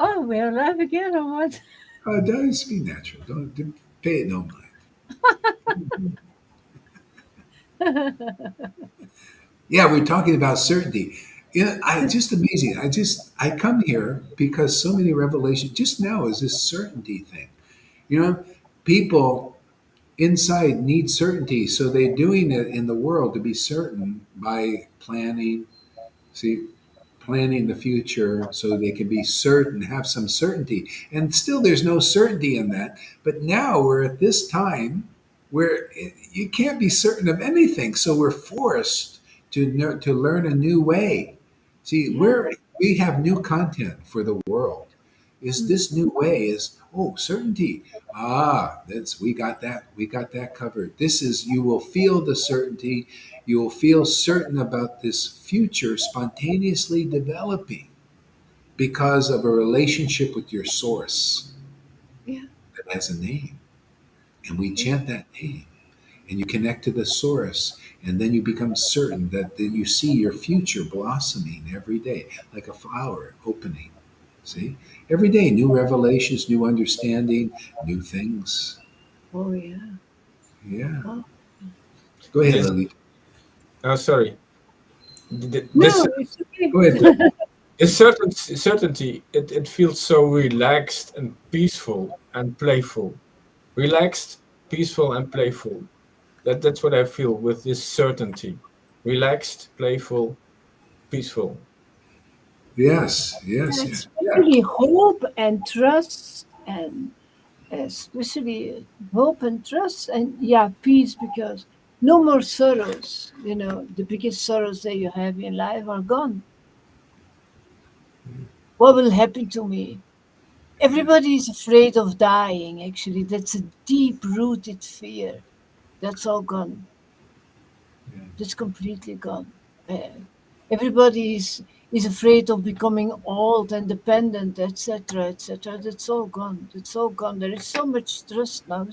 Oh, we're alive again or what? Just be natural. Don't pay it no mind. Yeah, we're talking about certainty. I just amazing. I come here because so many revelations. Just now is this certainty thing. You know, people inside need certainty, so they're doing it in the world to be certain by planning. See, planning the future so they can be certain, have some certainty. And still, there's no certainty in that. But now we're at this time where you can't be certain of anything. So we're forced to know, to learn a new way. See, Yeah. we have new content for the world. Is Mm. this new way is certainty. That's we got that covered. This is you will feel the certainty, you will feel certain about this future spontaneously developing because of a relationship with your source Yeah. that has a name. And we Yeah. chant that name. And you connect to the source. And then you become certain that you see your future blossoming every day, like a flower opening. See? Every day, new revelations, new understanding, new things. Oh, yeah. Yeah. Oh. Go ahead, This, Lily. sorry. This, No, it's okay. Go ahead. the, this certainty, it feels so relaxed and peaceful and playful. Relaxed, peaceful, and playful. That's what I feel with this certainty. Relaxed, playful, peaceful. Yes, yes, And yes. Yeah. especially hope and trust, and especially hope and trust, and yeah, peace, because no more sorrows. The biggest sorrows that you have in life are gone. What will happen to me? Everybody is afraid of dying, actually. That's a deep rooted fear. That's all gone. Yeah. That's completely gone. Uh, everybody is afraid of becoming old and dependent, etc., etc. That's all gone. That's all gone. There is so much trust now.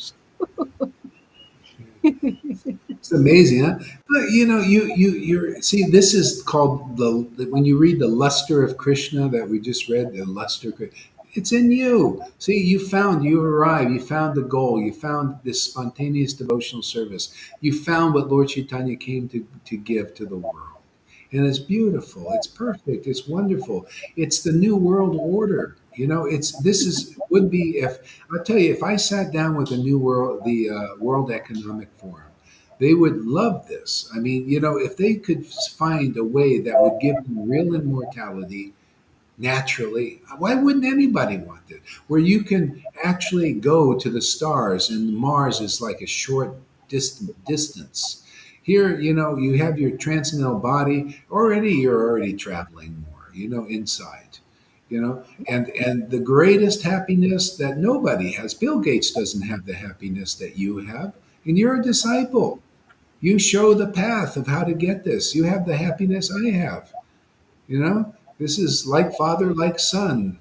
It's amazing, huh? But you're see. This is called when you read the luster of Krishna that we just read. The luster, it's in you. See, you arrived, you found the goal, you found this spontaneous devotional service. You found what Lord Chaitanya came to give to the world, and it's beautiful. It's perfect. It's wonderful. It's the new world order. It's this is would be if I'll tell you if I sat down with the new world, the World Economic Forum. They would love this. I mean, if they could find a way that would give them real immortality naturally, why wouldn't anybody want it? Where you can actually go to the stars and Mars is like a short distance. Here, you have your transcendental body already, you're already traveling more, inside. And the greatest happiness that nobody has. Bill Gates doesn't have the happiness that you have, and you're a disciple. You show the path of how to get this. You have the happiness I have. This is like father, like son.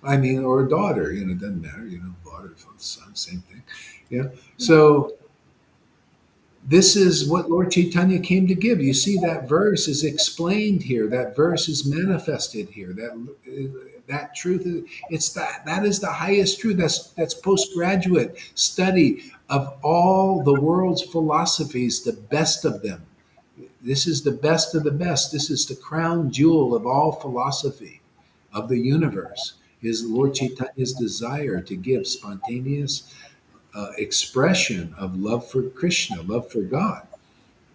I mean, or daughter. It doesn't matter. Daughter, son, same thing. So this is what Lord Chaitanya came to give. You see, that verse is explained here. That verse is manifested here. That truth is that is the highest truth. That's postgraduate study of all the world's philosophies, the best of them. This is the best of the best. This is the crown jewel of all philosophy of the universe. Is Lord Chaitanya's desire to give spontaneous expression of love for Krishna, love for God.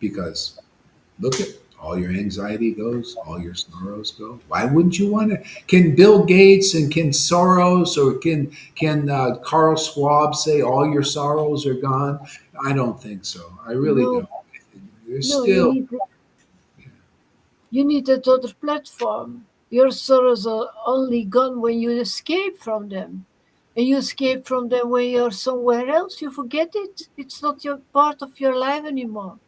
Because look at all your anxiety goes, all your sorrows go. Why wouldn't you want to? Can Bill Gates and can Soros or can Carl Schwab say all your sorrows are gone? I don't think so. I really No, don't. There's no, still you need that other platform. Your sorrows are only gone when you escape from them. And you escape from them when you're somewhere else. You forget it. It's not your part of your life anymore.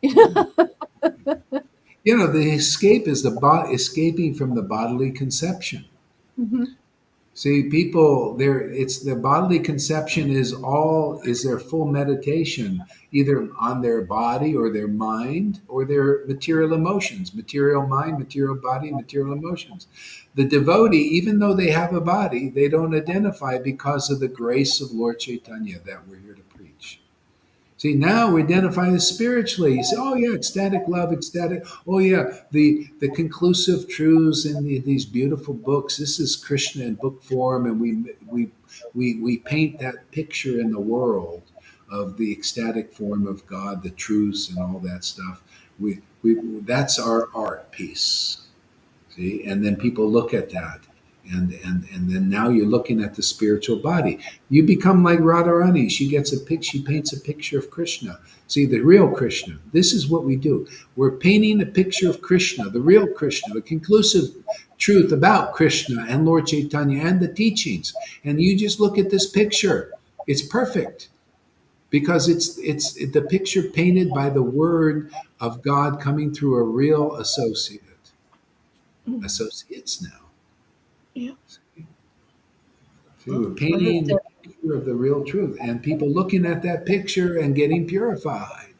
the escape is escaping from the bodily conception. Mhm. See, people, there, it's the bodily conception is their full meditation, either on their body or their mind or their material emotions, material mind, material body, material emotions. The devotee, even though they have a body, they don't identify because of the grace of Lord Chaitanya that we're here to preach. See, now we identify this spiritually. You say, "Oh yeah, ecstatic love, ecstatic. Oh yeah, the conclusive truths in these beautiful books. This is Krishna in book form, and we paint that picture in the world of the ecstatic form of God, the truths, and all that stuff. We that's our art piece. See, and then people look at that, and then now you're looking at the spiritual body. You become like Radharani. She paints a picture of Krishna. See, the real Krishna. This is what we do. We're painting a picture of Krishna, the real Krishna, the conclusive truth about Krishna and Lord Chaitanya and the teachings. And you just look at this picture. It's perfect because it's the picture painted by the word of God coming through a real associates now. Yeah. See, we're Well, painting the picture of the real truth, and people looking at that picture and getting purified.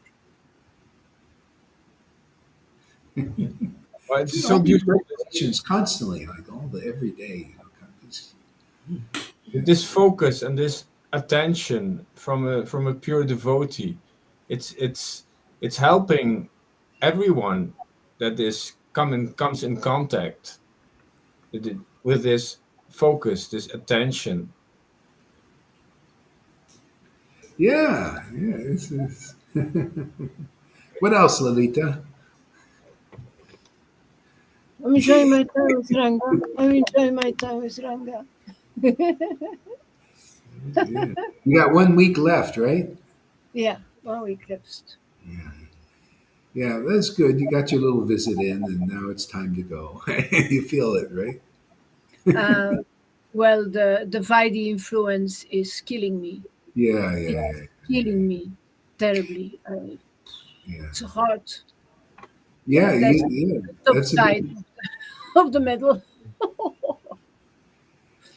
Well, it's See, so all these beautiful. repetitions constantly, like all the everyday, kind of yeah, This focus and this attention from a pure devotee, it's it's helping everyone that is comes in contact with this focus, this attention. yeah. This is what else, Lalita? I'm enjoying my time with Ranga. I'm enjoying my time with Ranga. Yeah, you got 1 week left, right? Yeah, 1 week left. Yeah, yeah, that's good. You got your little visit in, and now it's time to go. You feel it, right? Uh, well, the Vaidhi influence is killing me. Yeah, yeah, It's yeah, killing me terribly. yeah. It's hard. Yeah, That's yeah. the top That's a side big, of the medal.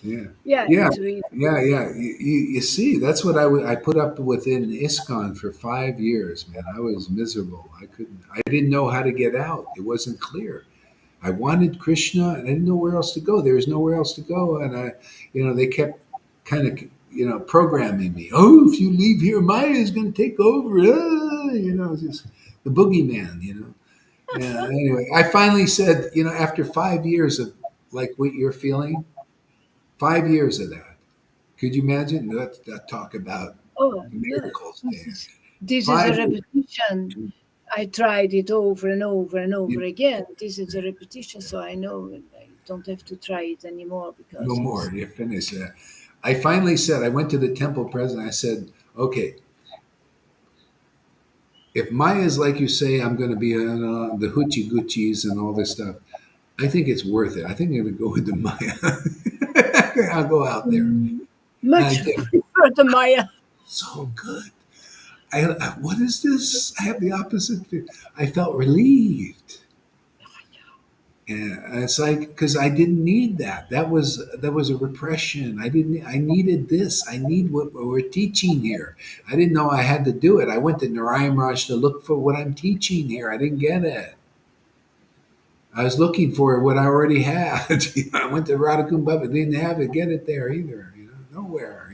yeah, Yeah, yeah, it's really. yeah. You see, that's what I put up with in ISKCON for 5 years, man. I was miserable. I didn't know how to get out. It wasn't clear. I wanted Krishna, and I didn't know where else to go. There was nowhere else to go, and they kept kind of, programming me. Oh, if you leave here, Maya is going to take over. Just the boogeyman. Yeah. Anyway, I finally said, after 5 years of like what you're feeling, 5 years of that. Could you imagine that talk about Oh, no. miracles This there? is, this is a 5 years, repetition. I tried it over and over and over again. This is a repetition, so I know I don't have to try it anymore no because more. You're finished. I finally said, I went to the temple president. I said, okay, if Maya is like you say, I'm going to be the hoochie goochies and all this stuff. I think it's worth it. I think I'm going to go with the Maya. I'll go out there. And I much did. prefer the Maya. So good. What is this? I have the opposite. I felt relieved. And it's like because I didn't need that. That was a repression. I didn't. I needed this. I need what we're teaching here. I didn't know I had to do it. I went to Narayan Raj to look for what I'm teaching here. I didn't get it. I was looking for what I already had. I went to Radhakumbhava, didn't have it. Get it there either. Nowhere.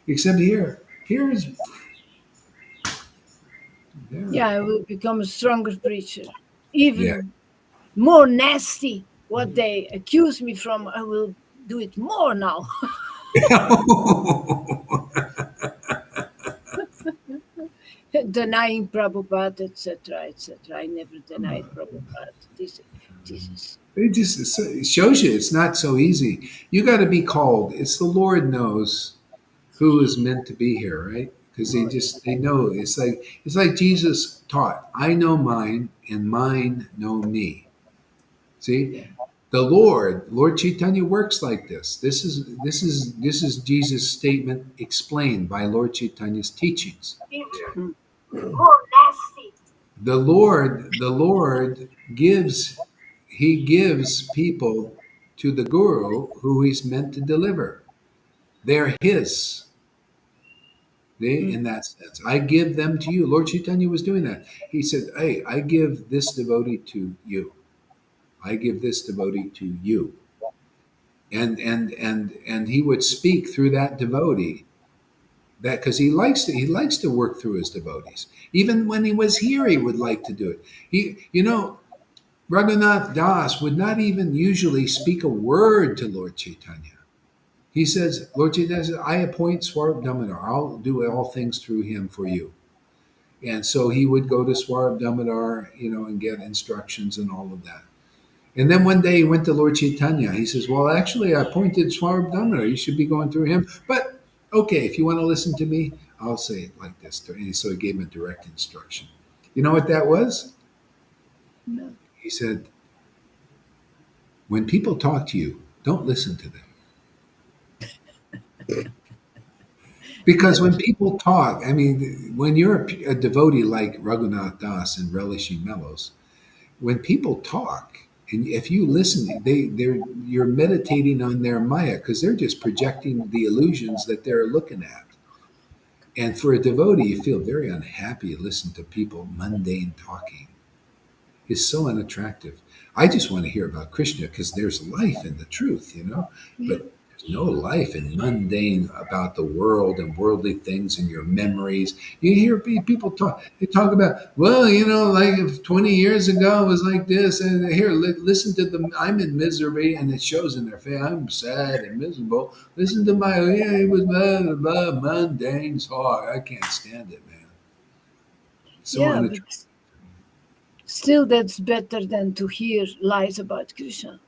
Except here. Here's yeah, Yeah, I will become a stronger preacher. yeah. Even more nasty what they accuse me from, I will do it more now. Denying Prabhupada, etc., etc. I never denied Prabhupada. This is It shows you it's not so easy. You got to be called. It's the Lord knows who is meant to be here, right? Because they know it's like Jesus taught. I know mine, and mine know me. See, yeah. the Lord Chaitanya works like this. This is Jesus' statement explained by Lord Chaitanya's teachings. Mm. The Lord gives, He gives people to the guru who he's meant to deliver. They're his. They, Mm. in that sense, I give them to you. Lord Chaitanya was doing that. He said, "Hey, I give this devotee to you. I give this devotee to you." And he would speak through that devotee, that because he likes to work through his devotees. Even when he was here, he would like to do it. Raghunath Das would not even usually speak a word to Lord Chaitanya. He says, Lord Chaitanya says, I appoint Swarup Damodar. I'll do all things through him for you. And so he would go to Swarup Damodar, and get instructions and all of that. And then one day he went to Lord Chaitanya. He says, well, actually, I appointed Swarup Damodar. You should be going through him. But okay, if you want to listen to me, I'll say it like this. And so he gave him a direct instruction. You know what that was? No. He said, when people talk to you, don't listen to them. Because when people talk, I mean, when you're a devotee like Raghunath Das and Relishing Mellows, when people talk, and if you listen, you're meditating on their maya because they're just projecting the illusions that they're looking at. And for a devotee, you feel very unhappy to listen to people mundane talking. It's so unattractive. I just want to hear about Krishna because there's life in the truth. Yeah. But there's no life in mundane about the world and worldly things and your memories. You hear people talk. They talk about, well, like if 20 years ago it was like this, and here, listen to them. I'm in misery, and it shows in their face. I'm sad and miserable. Listen to it was blah, blah, blah, mundane talk. I can't stand it, man. So Yeah, unattractive. but still, that's better than to hear lies about Krishna.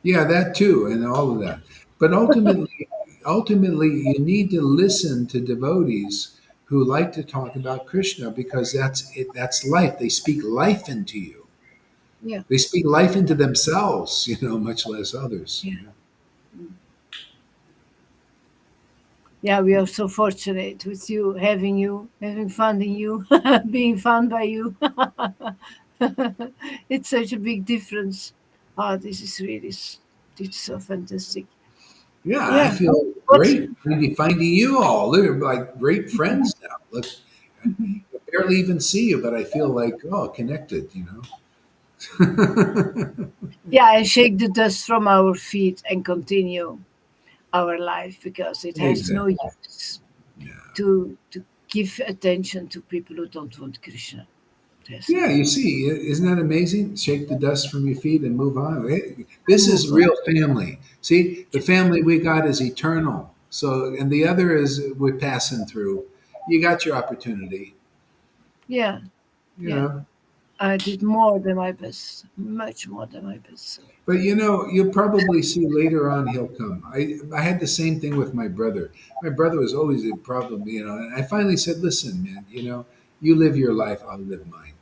Yeah, that too, and all of that. But ultimately, you need to listen to devotees who like to talk about Krishna because that's it. That's life. They speak life into you. Yeah. They speak life into themselves. Much less others. Yeah. Yeah, we are so fortunate with you, having fun in you, being fun by you. It's such a big difference. Ah, this is really, it's so fantastic. Yeah, I Yeah. feel What? great finding you all. They're like great friends now. Look, I barely even see you, but I feel like connected. Yeah, and shake the dust from our feet and continue our life because it has no Exactly. use Yeah. to give attention to people who don't want Krishna. It has no Yeah, you use. see, isn't that amazing? Shake the dust from your feet and move on. And This is move on. real family. See, the family we got is eternal. So, and the other is we're passing through. You got your opportunity. Yeah, You yeah. know, I did more than my best, much more than my best. So, But you'll probably see later on he'll come. I had the same thing with my brother. My brother was always a problem. And I finally said, "Listen, man, you live your life, I'll live mine."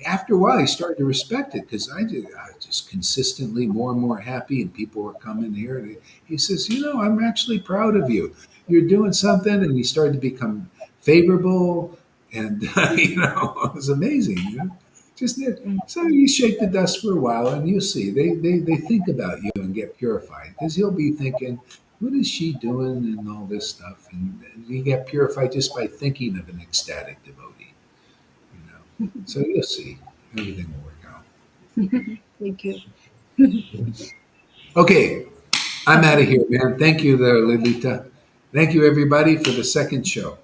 After a while, he started to respect it because I was just consistently more and more happy, and people were coming here. And he says, "I'm actually proud of you. You're doing something," and he started to become favorable, and it was amazing. Just mm, so you shake the dust for a while, and you see they think about you and get purified because he'll be thinking, "What is she doing?" and all this stuff, and you get purified just by thinking of an ecstatic devotee. You know, so you'll see everything will work out. thank you. Okay, I'm out of here, man. Thank you, there, Lilita. Thank you, everybody, for the second show.